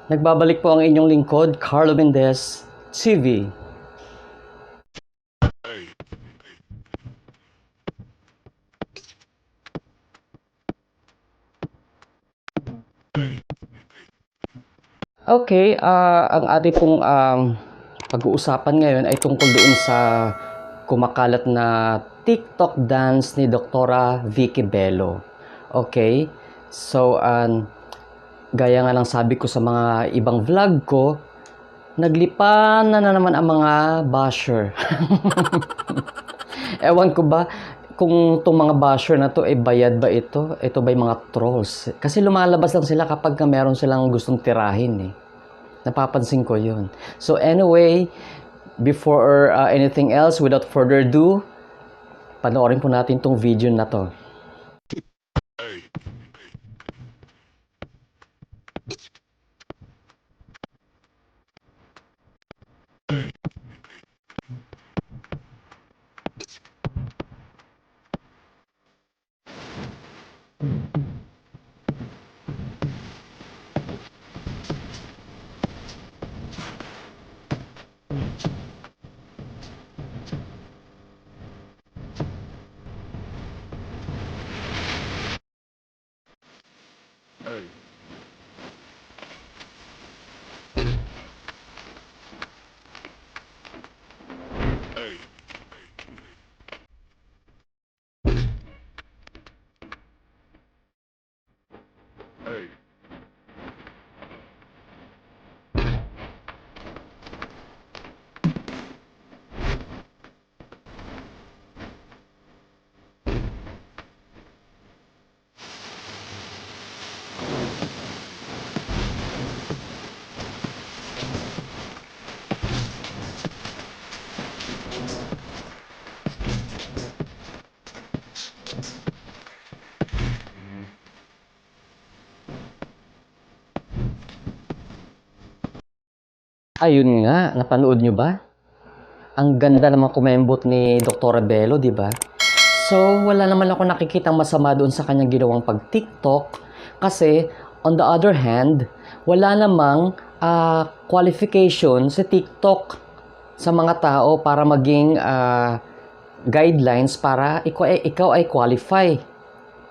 Nagbabalik po ang inyong lingkod, Carlo Mendez TV. Okay, ang ating pong pag-uusapan ngayon ay tungkol doon sa kumakalat na TikTok dance ni Doktora Vicky Bello. Okay, so gaya nga ng sabi ko sa mga ibang vlog ko, naglipan na naman ang mga basher. Ewan ko ba kung itong mga basher na to ay bayad ba ito? Ito ba yung mga trolls? Kasi lumalabas lang sila kapag meron silang gustong tirahin eh. Napapansin ko yun. So anyway, before anything else, without further ado, panoorin po natin tong video na to. Ayun nga, napanood nyo ba? Ang ganda naman kumembot ni Dr. Bello, di ba? So, wala naman ako nakikitang masama doon sa kanyang ginawang pag-TikTok kasi, on the other hand, wala namang qualification sa TikTok sa mga tao para maging guidelines para ikaw ay qualify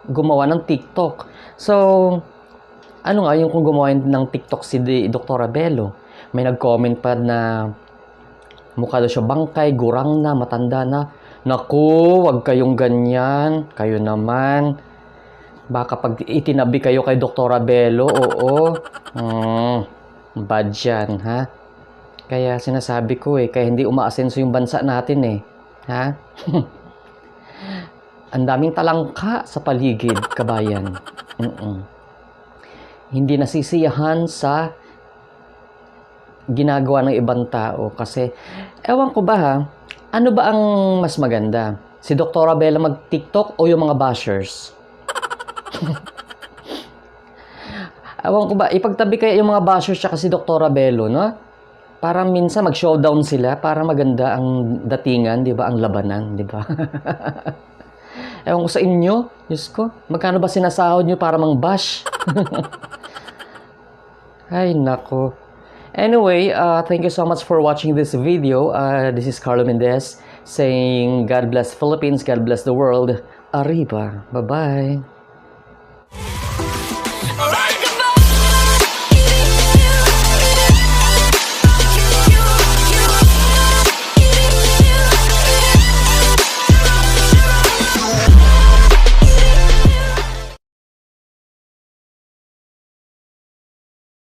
gumawa ng TikTok. So, ano nga yung kung gumawa ng TikTok si Dr. Bello? May nag-comment pa na mukha daw siya bangkay, gurang na, matanda na. Naku, wag kayong ganyan. Kayo naman. Baka pag itinabi kayo kay Dr. Bello, oo. Bad yan, ha? Kaya sinasabi ko kaya hindi umaasenso yung bansa natin ha? Ang daming talangka sa paligid, kabayan. Hindi nasisiyahan sa ginagawa ng ibang tao kasi ewan ko ba ha, ano ba ang mas maganda? Si Dr. Bello mag-TikTok o yung mga bashers? Ewan ko ba, ipagtabi kaya yung mga bashers siya kasi Dr. Bello, no? Para minsan mag-showdown sila para maganda ang datingan, di ba? Ang labanan, di ba? Ewan ko sa inyo, Diyos ko, magkano ba sinasahod nyo para mang-bash? Ay, nako. Anyway, thank you so much for watching this video. This is Carlo Mendez saying God bless Philippines, God bless the world. Arriba. Bye-bye.